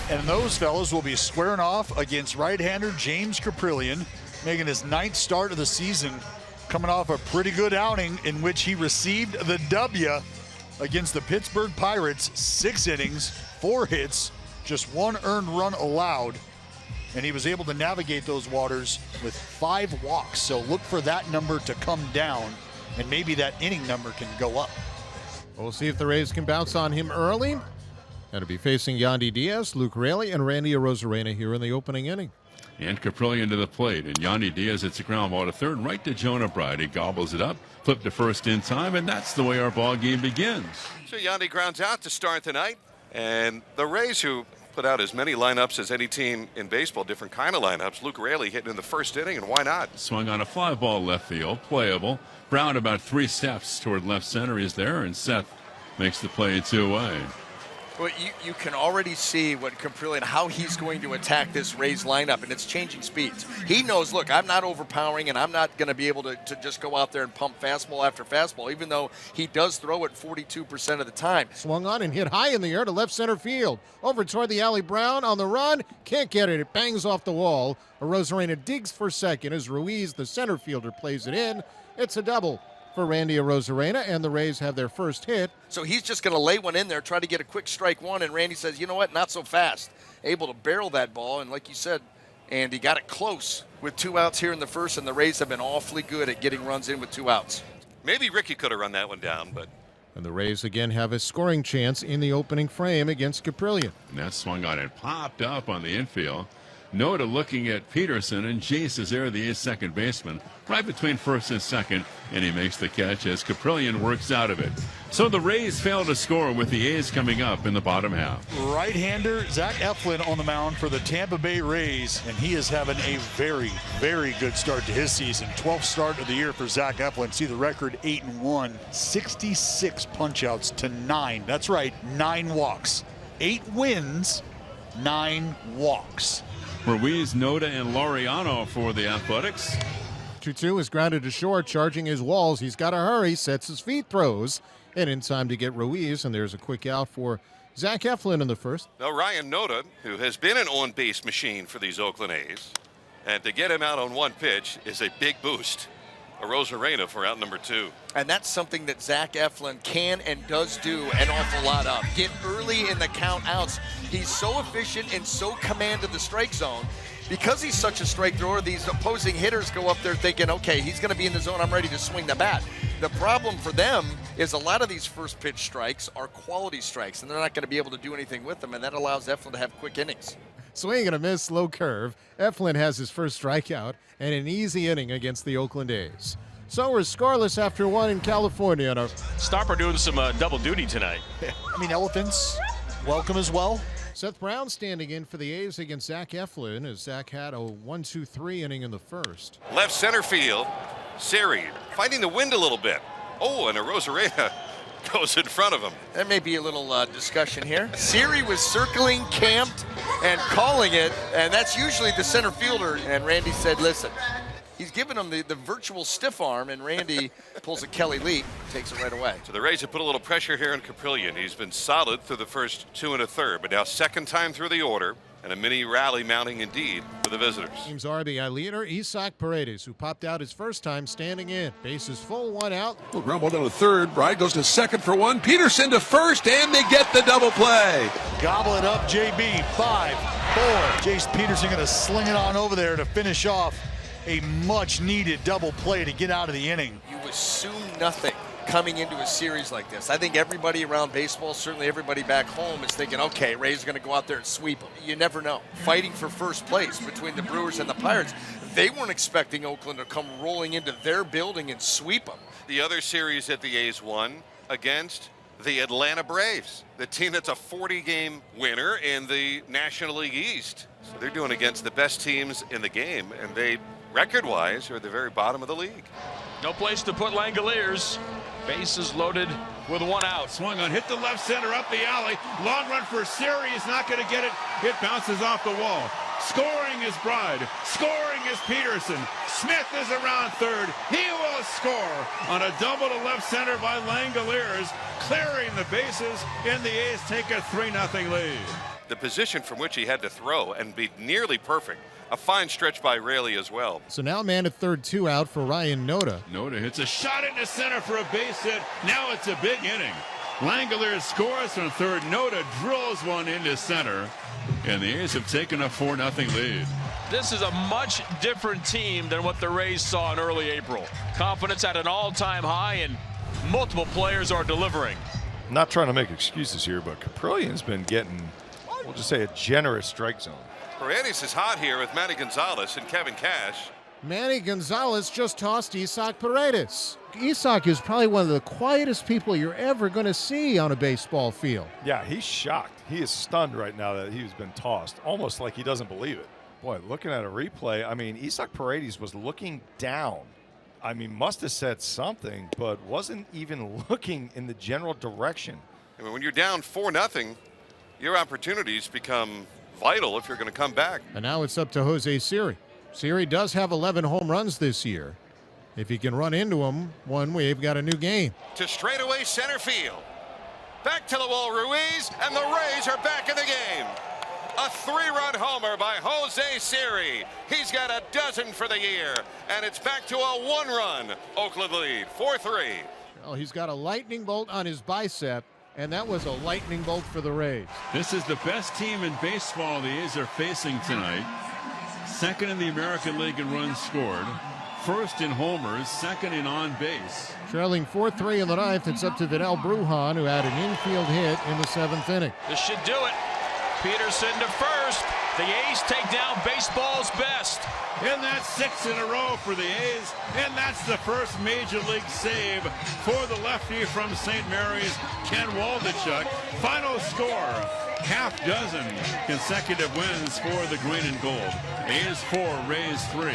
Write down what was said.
And those fellas will be squaring off against right-hander James Caprillion, making his 9th start of the season, coming off a pretty good outing in which he received the W against the Pittsburgh Pirates. 6 innings, 4 hits, just 1 earned run allowed. And he was able to navigate those waters with 5 walks. So look for that number to come down, and maybe that inning number can go up. We'll see if the Rays can bounce on him early. And to be facing Yandy Diaz, Luke Raley, and Randy Arozarena here in the opening inning. And Caprillion to the plate, and Yandy Diaz hits a ground ball to third, right to Jonah Bride. He gobbles it up, flipped to first in time, and that's the way our ball game begins. So Yandy grounds out to start tonight, and the Rays, who put out as many lineups as any team in baseball, different kind of lineups. Luke Raley hitting in the first inning, and why not? Swung on a fly ball left field, playable. Brown about 3 steps toward left center is there, and Seth makes the play 2 away. Well, you can already see what Caprillion, how he's going to attack this Rays lineup, and it's changing speeds. He knows, look, I'm not overpowering, and I'm not going to be able to just go out there and pump fastball after fastball, even though he does throw it 42% of the time. Swung on and hit high in the air to left center field. Over toward the alley, Brown on the run. Can't get it. It bangs off the wall. Arozarena digs for second as Ruiz, the center fielder, plays it in. It's a double for Randy Arozarena, and the Rays have their first hit. So he's just going to lay one in there, try to get a quick strike one, and Randy says, you know what, not so fast. Able to barrel that ball, and like you said, and he got it close with 2 outs here in the first, and the Rays have been awfully good at getting runs in with 2 outs. Maybe Ricky could have run that one down, but... And the Rays again have a scoring chance in the opening frame against Caprillion. And that swung on and popped up on the infield. Noda looking at Peterson, and Jace is there, the A's second baseman, right between first and second, and he makes the catch as Caprillion works out of it. So the Rays fail to score with the A's coming up in the bottom half. Right-hander Zach Eflin on the mound for the Tampa Bay Rays, and he is having a very, very good start to his season. 12th start of the year for Zach Eflin. See the record, 8-1, 66 punch-outs to 9. That's right, 9 walks. 8 wins, 9 walks. Ruiz, Noda, and Laureano for the Athletics. 2-2 is grounded to short, charging his walls. He's got to hurry, sets his feet, throws, and in time to get Ruiz, and there's a quick out for Zach Eflin in the first. Now Ryan Noda, who has been an on-base machine for these Oakland A's, and to get him out on 1 pitch is a big boost. Arozarena for out number 2. And that's something that Zach Eflin can and does do an awful lot of. Get early in the count outs. He's so efficient and so command of the strike zone. Because he's such a strike thrower, these opposing hitters go up there thinking, okay, he's going to be in the zone, I'm ready to swing the bat. The problem for them is a lot of these first pitch strikes are quality strikes, and they're not going to be able to do anything with them, and that allows Eflin to have quick innings. Swing and a miss, slow curve. Eflin has his first strikeout and an easy inning against the Oakland A's. So we're scoreless after 1 in California. And Starper doing some double duty tonight. I mean, elephants welcome as well. Seth Brown standing in for the A's against Zach Eflin as Zach had a 1-2-3 inning in the first. Left center field, Siri fighting the wind a little bit. Oh, and Arozarena goes in front of him. There may be a little discussion here. Siri was circling, camped, and calling it, and that's usually the center fielder. And Randy said, listen, he's giving him the virtual stiff arm, and Randy pulls a Kelly Lee, takes it right away. So the Rays have put a little pressure here on Caprillion. He's been solid through the first 2 1/3, but now second time through the order, and a mini rally mounting indeed for the visitors. Team's RBI leader, Isaac Paredes, who popped out his first time standing in. Bases full, 1 out. Well, ground ball down to third. Bride goes to second for 1. Peterson to first, and they get the double play. Gobble it up, JB. 5-4. Jace Peterson going to sling it on over there to finish off a much-needed double play to get out of the inning. You assume nothing coming into a series like this. I think everybody around baseball, certainly everybody back home, is thinking, okay, Rays are going to go out there and sweep them. You never know. Fighting for first place between the Brewers and the Pirates. They weren't expecting Oakland to come rolling into their building and sweep them. The other series that the A's won against the Atlanta Braves, the team that's a 40-game winner in the National League East. So they're doing against the best teams in the game, and they, record-wise, are at the very bottom of the league. No place to put Langoliers. Bases loaded with 1 out. Swung on, hit the left center up the alley. Long run for Siri. He's not going to get it. It bounces off the wall. Scoring is Bride. Scoring is Peterson. Smith is around third. He will score on a double to left center by Langoliers, clearing the bases, and the A's take a 3-0 lead. the position from which he had to throw and be nearly perfect. A fine stretch by Raley as well. So now man at third, 2 out for Ryan Noda. Noda hits a shot into center for a base hit. Now it's a big inning. Langeliers scores from third. Noda drills one into center. And the A's have taken a 4-0 lead. This is a much different team than what the Rays saw in early April. Confidence at an all-time high, and multiple players are delivering. Not trying to make excuses here, but Caprilion's been getting, we'll just say, a generous strike zone. Paredes is hot here with Manny Gonzalez and Kevin Cash. Manny Gonzalez just tossed Isaac Paredes. Isaac is probably one of the quietest people you're ever going to see on a baseball field. Yeah, he's shocked. He is stunned right now that he's been tossed, almost like he doesn't believe it. Boy, looking at a replay, I mean, Isaac Paredes was looking down. I mean, must have said something, but wasn't even looking in the general direction. I mean, when you're down 4-0, your opportunities become vital if you're going to come back. And now it's up to Jose Siri. Siri does have 11 home runs this year. If he can run into them, we've got a new game. To straightaway center field. Back to the wall, Ruiz, and the Rays are back in the game. A 3-run homer by Jose Siri. He's got a dozen for the year, and it's back to a 1-run Oakland lead, 4-3. Well, he's got a lightning bolt on his bicep, and that was a lightning bolt for the Rays. This is the best team in baseball the A's are facing tonight. Second in the American League in runs scored. First in homers, second in on base. Trailing 4-3 in the ninth, it's up to Vidal Brujan, who had an infield hit in the 7th inning. This should do it. Peterson to first. The A's take down baseball's best. And that's 6 in a row for the A's. And that's the first major league save for the lefty from St. Mary's, Ken Waldichuk. Final score, half dozen consecutive wins for the green and gold. A's 4, Rays 3.